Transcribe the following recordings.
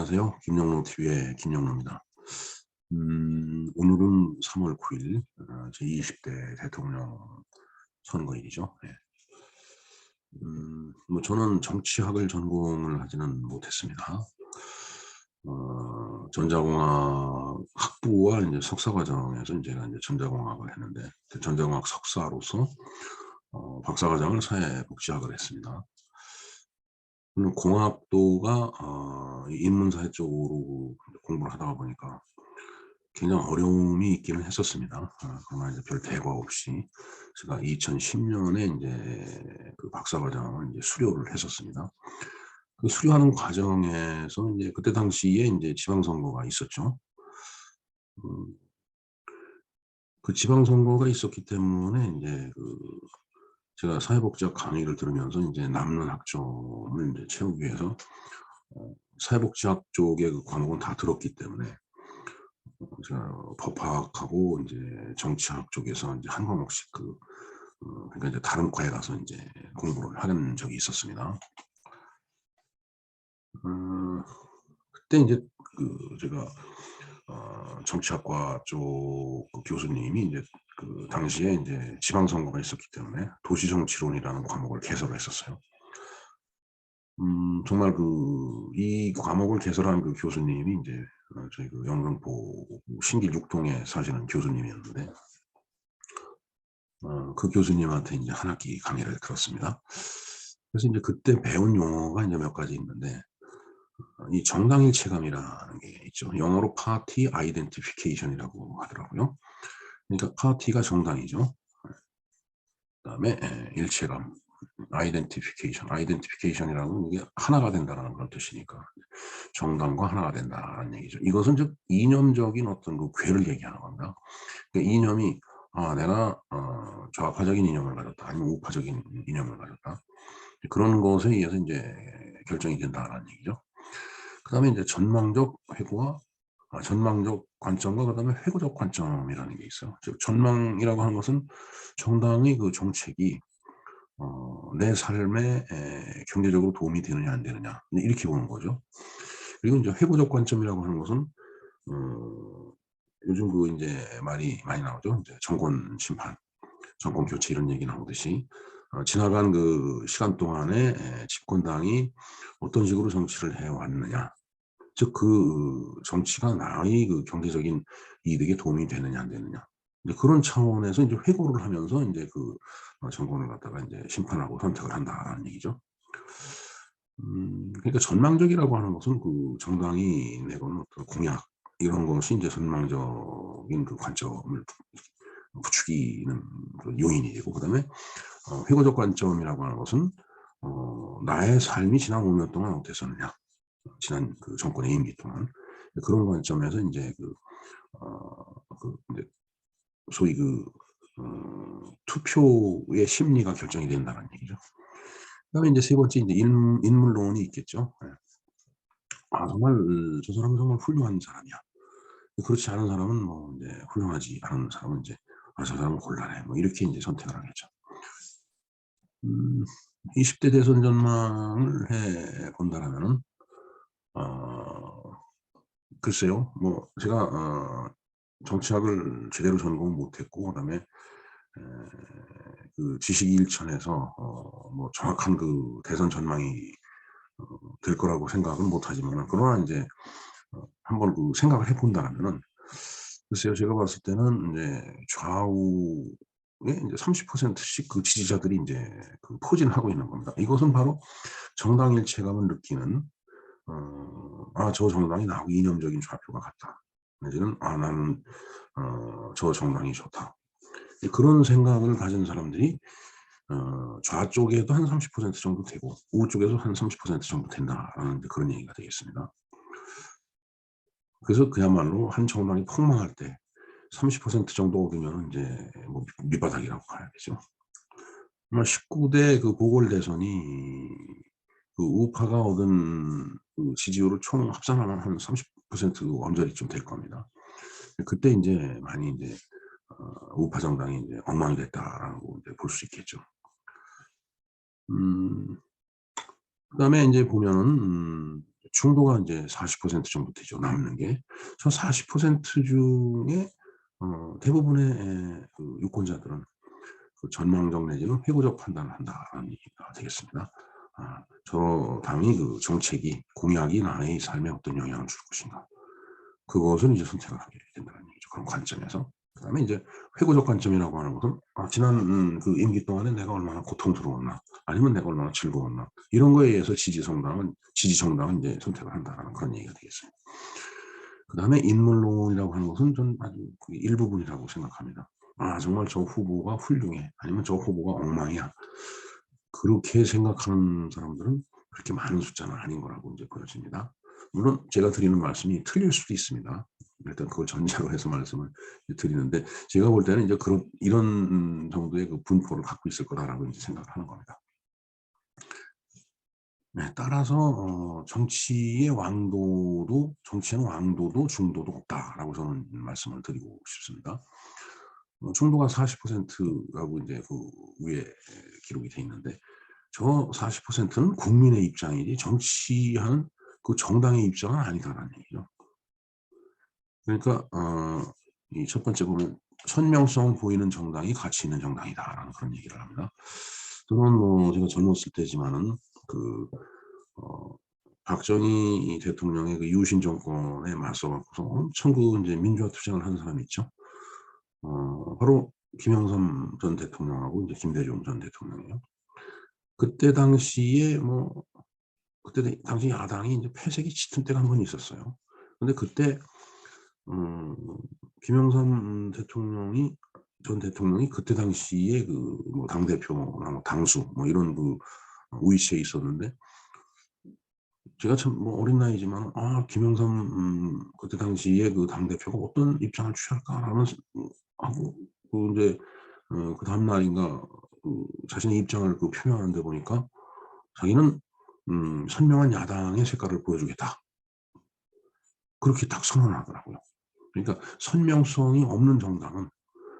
안녕하세요. 김영로 TV의 김영로입니다. 오늘은 3월 9일 제20대 대통령 선거일이죠. 예. 뭐 저는 정치학을 전공을 하지는 못했습니다. 전자공학 학부와 이제 석사 과정에서 제가 이제 전자공학을 했는데 그 전자공학 석사로서 박사과정을 사회복지학을 했습니다. 공학도가 인문사회 쪽으로 공부를 하다가 보니까 굉장히 어려움이 있기는 했었습니다. 그러나 이제 별 대과 없이 제가 2010년에 이제 그 박사과정을 이제 수료를 했었습니다. 그 수료하는 과정에서 이제 그때 당시에 이제 지방선거가 있었죠. 음, 그 지방선거가 있었기 때문에 이제 그 제가 사회복지학 강의를 들으면서 이제 남는 학점을 이제 채우기 위해서 사회복지학 쪽의 그 과목은 다 들었기 때문에 제가 법학하고 이제 정치학 쪽에서 이제 한 과목씩 그러니까 이제 다른 과에 가서 이제 공부를 하는 적이 있었습니다. 그때 이제 제가 정치학과 쪽그 교수님이 이제 그 당시에 이제 지방선거가 있었기 때문에 도시정치론이라는 과목을 개설을 했었어요. 정말 이 과목을 개설한 그 교수님이 이제 저희 그 영등포 신길 6동에 사시는 교수님이었는데 그 교수님한테 이제 한 학기 강의를 들었습니다. 그래서 이제 그때 배운 용어가 이제 몇 가지 있는데 이 정당일체감이라는 게 있죠. 영어로 파티 아이덴티피케이션이라고 하더라고요. 그러니까 파티가 정당이죠. 그다음에 일체감, 아이덴티피케이션이라는 건 이게 하나가 된다는 그런 뜻이니까 정당과 하나가 된다는 얘기죠. 이것은 즉 이념적인 어떤 그 괴를 얘기하는 겁니다. 그러니까 이념이 내가 좌파적인 이념을 가졌다, 아니면 우파적인 이념을 가졌다. 그런 것에 의해서 이제 결정이 된다는 얘기죠. 그다음에 이제 전망적 회고와 전망적 관점과 그다음에 회고적 관점이라는 게 있어요. 즉 전망이라고 하는 것은 정당의 그 정책이 내 삶에 경제적으로 도움이 되느냐 안 되느냐 이렇게 보는 거죠. 그리고 이제 회고적 관점이라고 하는 것은 요즘 이제 말이 많이 나오죠. 이제 정권 심판, 정권 교체 이런 얘기 나오듯이 지나간 그 시간 동안에 집권당이 어떤 식으로 정치를 해왔느냐, 즉 정치가 나의 그 경제적인 이득에 도움이 되느냐 안 되느냐, 이제 그런 차원에서 이제 회고를 하면서 이제 정권을 갖다가 이제 심판하고 선택을 한다라는 얘기죠. 그러니까 전망적이라고 하는 것은 그 정당이 내건 어떤 공약 이런 것이 이제 전망적인 그 관점을 부추기는 그 요인이 되고, 그다음에 회고적 관점이라고 하는 것은 나의 삶이 지난 5년 동안 어땠었느냐, 지난 그 정권의 임기 동안 그런 관점에서 이제 이제 소위 투표의 심리가 결정이 된다는 얘기죠. 그다음에 이제 세 번째 이제 인물론이 있겠죠. 예. 정말 저 사람은 정말 훌륭한 사람이야. 그렇지 않은 사람은 뭐 이제 훌륭하지 않은 사람은 이제 저 사람은 곤란해. 뭐 이렇게 이제 선택을 하겠죠. 20대 대선 전망을 해 본다라면은 글쎄요. 뭐 제가 정치학을 제대로 전공을 못했고, 그다음에 그 지식 일천에서 뭐 정확한 그 대선 전망이 될 거라고 생각은 못하지만, 그러나 이제 한번 생각을 해본다면은 글쎄요. 제가 봤을 때는 이제 좌우에 이제 30%씩 그 지지자들이 이제 포진하고 있는 겁니다. 이것은 바로 정당 일체감을 느끼는 저 정당이 나하고 이념적인 좌표가 같다. 내지는 나는 저 정당이 좋다. 그런 생각을 가진 사람들이 좌쪽에도 한 30% 정도 되고 우쪽에도 한 30% 정도 된다라는 그런 얘기가 되겠습니다. 그래서 그야말로 한 정당이 폭망할 때 30% 정도 오르면 이제 뭐 밑바닥이라고 봐야겠죠. 19대 그 보궐대선이 그 우파가 얻은 그 지지율을 총 합산하면 한 30% 언저리쯤 될 겁니다. 그때 이제 많이 이제 우파 정당이 이제 엉망이 됐다라고 이제 볼 수 있겠죠. 그다음에 이제 보면은 중도가 이제 40% 정도 되죠. 남는 게. 저 40% 중에 대부분의 그 유권자들은 그 전망적 내지는 회고적 판단을 한다는 얘기가 되겠습니다. 저 당이 그 정책이 공약이 나의 삶에 어떤 영향을 줄 것인가. 그것을 이제 선택을 하게 된다는 얘기죠. 그런 관점에서. 그다음에 이제 회고적 관점이라고 하는 것은 지난 그 임기 동안에 내가 얼마나 고통스러웠나, 아니면 내가 얼마나 즐거웠나, 이런 거에 의해서 지지 정당은 이제 선택을 한다는 그런 얘기가 되겠어요. 그다음에 인물론이라고 하는 것은 전 아주 그 일부분이라고 생각합니다. 정말 저 후보가 훌륭해, 아니면 저 후보가 엉망이야. 그렇게 생각하는 사람들은 그렇게 많은 숫자는 아닌 거라고 이제 보여집니다. 물론 제가 드리는 말씀이 틀릴 수도 있습니다. 일단 그걸 전제로 해서 말씀을 드리는데, 제가 볼 때는 이제 이런 정도의 그 분포를 갖고 있을 거다라고 이제 생각을 하는 겁니다. 네, 따라서 정치에는 왕도도 중도도 없다라고 저는 말씀을 드리고 싶습니다. 중도가 40%라고 이제 그 위에 기록이 돼 있는데, 저 40%는 국민의 입장이지 정치하는 그 정당의 입장은 아니다라는 얘기죠. 그러니까 이 첫 번째 보면 선명성을 보이는 정당이 가치 있는 정당이다라는 그런 얘기를 합니다. 저는 뭐 제가 젊었을 때지만은 그 박정희 대통령의 그 유신 정권에 맞서갖고서 엄청 그 이제 민주화 투쟁을 한 사람이 있죠. 바로 김영삼 전 대통령하고 이제 김대중 전 대통령이에요. 그때 당시에 그때 당시 야당이 이제 패색이 짙은 때가 한 번 있었어요. 근데 그때 김영삼 전 대통령이 그때 당시에 그 뭐 당대표나 당수 이런 그 위치에 있었는데, 제가 참 어린 나이지만 그때 당시에 그 당대표가 어떤 입장을 취할까라는 하고 그 이제 그 다음 날인가 그 자신의 입장을 그 표명하는 데 보니까 자기는 선명한 야당의 색깔을 보여주겠다. 그렇게 딱 선언을 하더라고요. 그러니까 선명성이 없는 정당은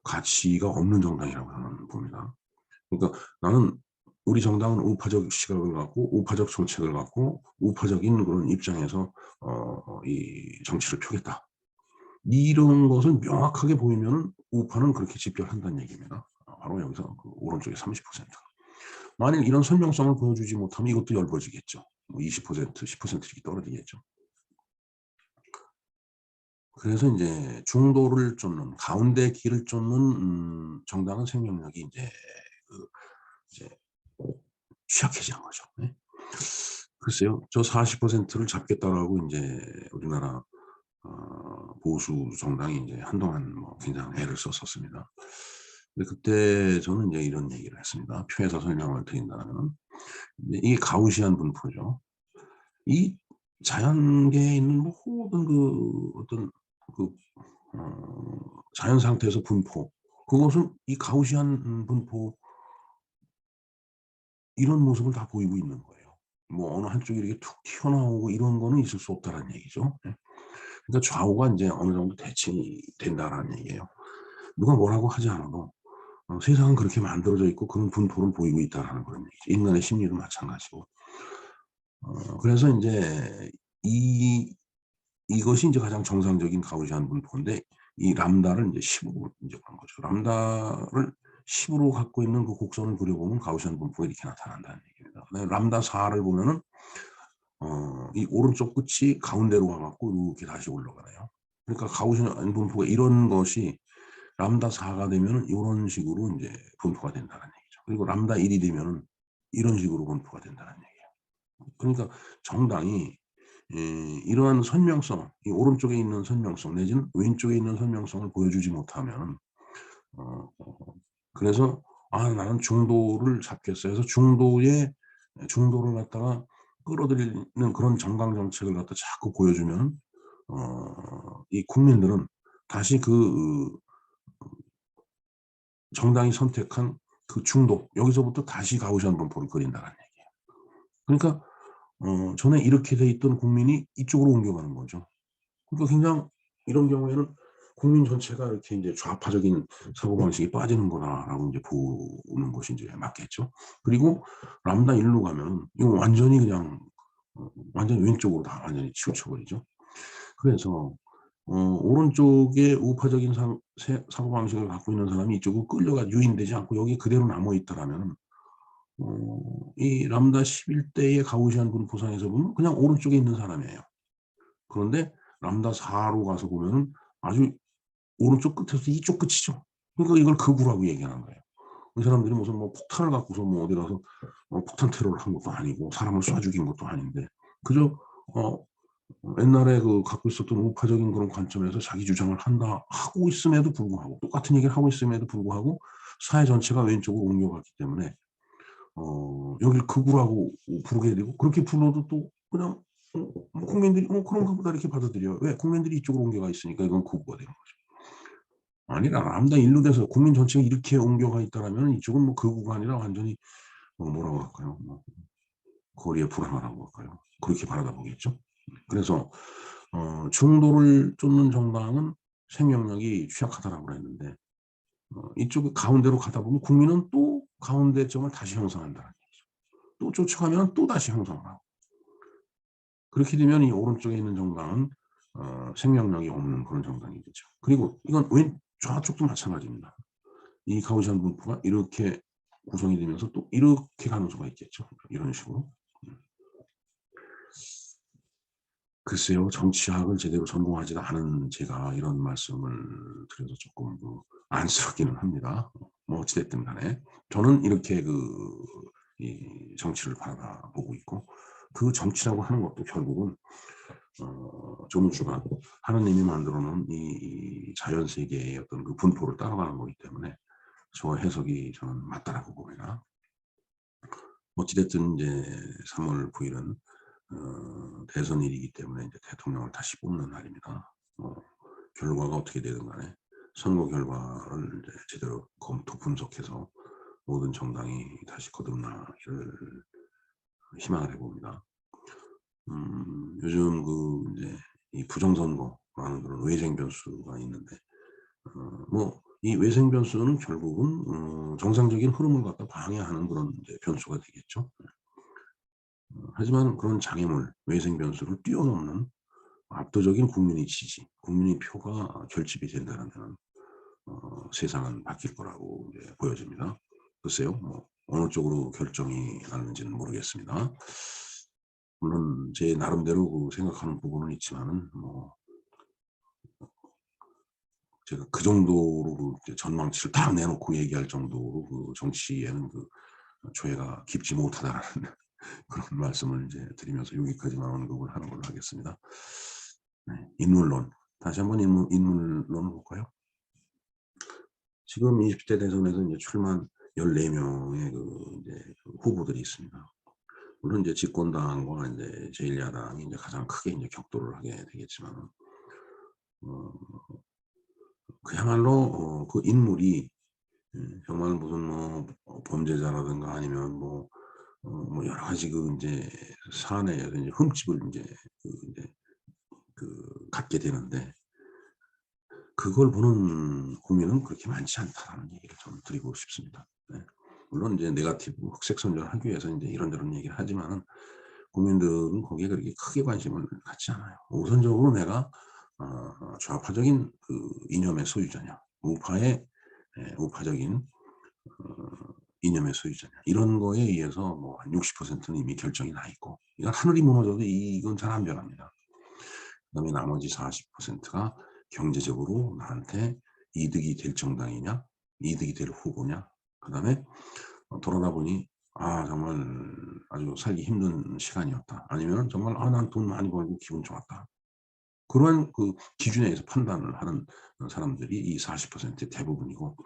가치가 없는 정당이라고 저는 봅니다. 그러니까 나는 우리 정당은 우파적 시각을 갖고 우파적 정책을 갖고 우파적인 그런 입장에서 이 정치를 펴겠다. 이런 것을 명확하게 보이면 우파는 그렇게 집결한다는 얘기입니다. 바로 여기서 그 오른쪽에 30%. 만일 이런 선명성을 보여주지 못하면 이것도 엷어지겠죠. 20%, 10% 이렇게 떨어지겠죠. 그래서 이제 중도를 쫓는, 가운데 길을 쫓는 정당은 생명력이 이제 취약해지는 거죠. 네? 글쎄요, 저 40%를 잡겠다라고 이제 우리나라 보수 정당이 이제 한동안 굉장히 애를 썼었습니다. 근데 그때 저는 이제 이런 얘기를 했습니다. 표에서 설명을 드린다면 이게 가우시안 분포죠. 이 자연계에 있는 모든 그 어떤 그 자연 상태에서 분포, 그것은 이 가우시안 분포 이런 모습을 다 보이고 있는 거예요. 어느 한쪽이 이렇게 툭 튀어나오고 이런 거는 있을 수 없다는 얘기죠. 그러니까 좌우가 이제 어느 정도 대칭이 된다라는 얘기예요. 누가 뭐라고 하지 않아도 세상은 그렇게 만들어져 있고 그런 분포를 보이고 있다라는 그런 얘기죠. 인간의 심리도 마찬가지고. 그래서 이제 이것이 이제 가장 정상적인 가우시안 분포인데, 이 람다를 이제 10으로 이제 간 거죠. 람다를 10으로 갖고 있는 그 곡선을 그려보면 가우시안 분포가 이렇게 나타난다는 얘기입니다. 람다 4를 보면은 이 오른쪽 끝이 가운데로 가갖고 이렇게 다시 올라가네요. 그러니까 가우시안 분포가 이런 것이 람다 4가 되면은 이런 식으로 이제 분포가 된다는 얘기죠. 그리고 람다 1이 되면은 이런 식으로 분포가 된다는 얘기예요. 그러니까 정당이 이러한 선명성, 이 오른쪽에 있는 선명성 내지는 왼쪽에 있는 선명성을 보여주지 못하면 그래서 나는 중도를 잡겠어 해서 중도를 갖다가 끌어들이는 그런 정강 정책을 갖다 자꾸 보여주면 이 국민들은 다시 그 정당이 선택한 그 중도, 여기서부터 다시 가우시안 분포를 그린다는 얘기예요. 그러니까 전에 이렇게 돼 있던 국민이 이쪽으로 옮겨가는 거죠. 그러니까 굉장히 이런 경우에는 국민 전체가 이렇게 이제 좌파적인 사고방식이 빠지는 거다라고 이제 보는 것이 이제 맞겠죠. 그리고 람다 1로 가면 이거 완전히 그냥 완전히 왼쪽으로 다 완전히 치우쳐 버리죠. 그래서 오른쪽에 우파적인 사고방식을 갖고 있는 사람이 이쪽으로 끌려가 유인되지 않고 여기 그대로 남아 있더라면 이 람다 11대의 가우시안 분포상에서 보면 그냥 오른쪽에 있는 사람이에요. 그런데 람다 4로 가서 보면은 아주 오른쪽 끝에서 이쪽 끝이죠. 그러니까 이걸 극우라고 얘기하는 거예요. 이 사람들이 무슨 뭐 폭탄을 갖고서 뭐 어디 가서 폭탄 테러를 한 것도 아니고 사람을 쏴 죽인 것도 아닌데 그저 옛날에 그 갖고 있었던 우파적인 그런 관점에서 자기 주장을 한다 하고 있음에도 불구하고 똑같은 얘기를 하고 있음에도 불구하고 사회 전체가 왼쪽으로 옮겨갔기 때문에 여기를 극우라고 부르게 되고 그렇게 불러도 또 그냥 뭐 국민들이 그런가 보다 이렇게 받아들여요. 왜? 국민들이 이쪽으로 옮겨가 있으니까 이건 극우가 되는 거죠. 아니라 람다 1로 돼서 국민 전체가 이렇게 옮겨가 있다라면 이쪽은 뭐 극우가 아니라 완전히 뭐라고 할까요? 뭐 거리에 불안하라고 할까요? 그렇게 바라다 보겠죠. 그래서 중도를 쫓는 정당은 생명력이 취약하다라고 했는데 이쪽 가운데로 가다 보면 국민은 또 가운데점을 다시 형성한다는 얘기죠. 또 쫓아가면 또 다시 형성을 하고 그렇게 되면 이 오른쪽에 있는 정당은 생명력이 없는 그런 정당이 되죠. 그리고 이건 좌쪽도 마찬가지입니다. 이 가우시안 분포가 이렇게 구성이 되면서 또 이렇게 가는 수가 있겠죠. 이런 식으로. 글쎄요. 정치학을 제대로 전공하지도 않은 제가 이런 말씀을 드려서 조금 안쓰럽기는 합니다. 뭐 어찌됐든 간에 저는 이렇게 이 정치를 바라보고 있고 그 정치라고 하는 것도 결국은 조물주가 하느님이 만들어 놓은 이 자연 세계의 어떤 그 분포를 따라가는 거기 때문에 저 해석이 저는 맞다라고 봅니다. 어찌됐든 이제 3월 9일은 대선일이기 때문에 이제 대통령을 다시 뽑는 날입니다. 결과가 어떻게 되든 간에 선거 결과를 이제 제대로 검토 분석해서 모든 정당이 다시 거듭나기를 희망을 해봅니다. 요즘 이제 이 부정선거라는 그런 외생 변수가 있는데 뭐 이 외생 변수는 결국은 정상적인 흐름을 갖다 방해하는 그런 이제 변수가 되겠죠. 하지만 그런 장애물, 외생 변수를 뛰어넘는 압도적인 국민의 지지, 국민의 표가 결집이 된다면 세상은 바뀔 거라고 이제 보여집니다. 글쎄요, 뭐 어느 쪽으로 결정이 나는지는 모르겠습니다. 물론 제 나름대로 생각하는 부분은 있지만은 뭐 제가 그 정도로 전망치를 딱 내놓고 얘기할 정도로 정치에는 조예가 깊지 못하다라는 그런 말씀을 이제 드리면서 여기까지만 언급을 하는 걸로 하겠습니다. 네, 인물론. 다시 한번 인물론을 볼까요? 지금 20대 대선에서 이제 출마한 14명의 이제 후보들이 있습니다. 물론 이제 집권당과 이제 제1야당이 이제 가장 크게 이제 격돌을 하게 되겠지만, 그야말로 그 인물이 정말 무슨 뭐 범죄자라든가 아니면 뭐 여러 가지 이제 사안에 이제 흠집을 이제 갖게 되는데 그걸 보는 국민은 그렇게 많지 않다라는 얘기를 좀 드리고 싶습니다. 네. 물론 이제 네거티브 흑색 선전하기 위해서 이제 이런저런 얘기를 하지만은 국민들은 거기에 그렇게 크게 관심을 갖지 않아요. 우선적으로 내가 좌파적인 이념의 소유자냐, 우파적인 이념의 소유자냐 이런 거에 의해서 뭐 한 60%는 이미 결정이 나 있고 이건 하늘이 무너져도 이건 잘 안 변합니다. 그다음에 나머지 40%가 경제적으로 나한테 이득이 될 정당이냐, 이득이 될 후보냐. 그다음에 돌아다 보니 정말 아주 살기 힘든 시간이었다. 아니면 정말 난 돈 많이 벌고 기분 좋았다. 그러한 기준에 의해서 판단을 하는 사람들이 이 40%의 대부분이고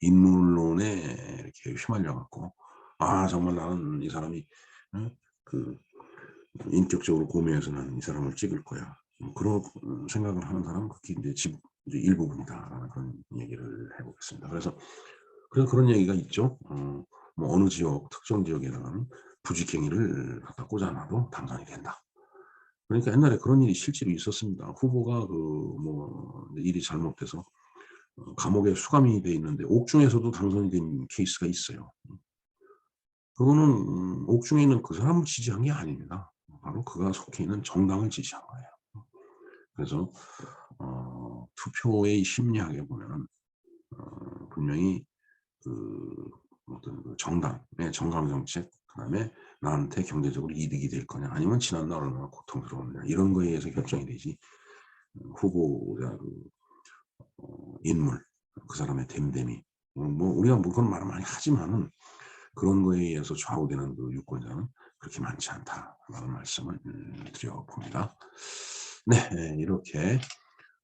인물론에 이렇게 휘말려 갖고 정말 나는 이 사람이 인격적으로 고민해서 나는 이 사람을 찍을 거야. 그런 생각을 하는 사람은 그게 이제 일부분이다라는 그런 얘기를 해보겠습니다. 그래서 그런 얘기가 있죠. 뭐 어느 지역, 특정 지역에다가는 부직행위를 갖다 꽂아놔도 당선이 된다. 그러니까 옛날에 그런 일이 실제로 있었습니다. 후보가 뭐 일이 잘못돼서 감옥에 수감이 돼 있는데 옥중에서도 당선이 된 케이스가 있어요. 그거는 옥중에 있는 그 사람을 지지한 게 아닙니다. 바로 그가 속해 있는 정당을 지지한 거예요. 그래서 투표의 심리학에 보면은 분명히 그 어떤 그 정당의 정강 정책, 그다음에 나한테 경제적으로 이득이 될 거냐, 아니면 지난날 얼마나 고통스러웠느냐, 이런 거에 의해서 결정이 되지, 후보자 그 인물, 그 사람의 됨됨이, 뭐 우리가 뭐 그런 말을 많이 하지만은 그런 거에 의해서 좌우되는 그 유권자는 그렇게 많지 않다라는 말씀을 드려봅니다. 네, 이렇게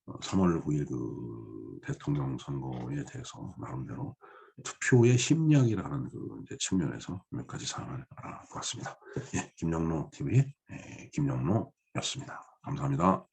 3월 9일 그 대통령 선거에 대해서 나름대로 투표의 심리학이라는 그 이제 측면에서 몇 가지 사항을 알아보았습니다. 예, 김영로 TV 김영로였습니다. 감사합니다.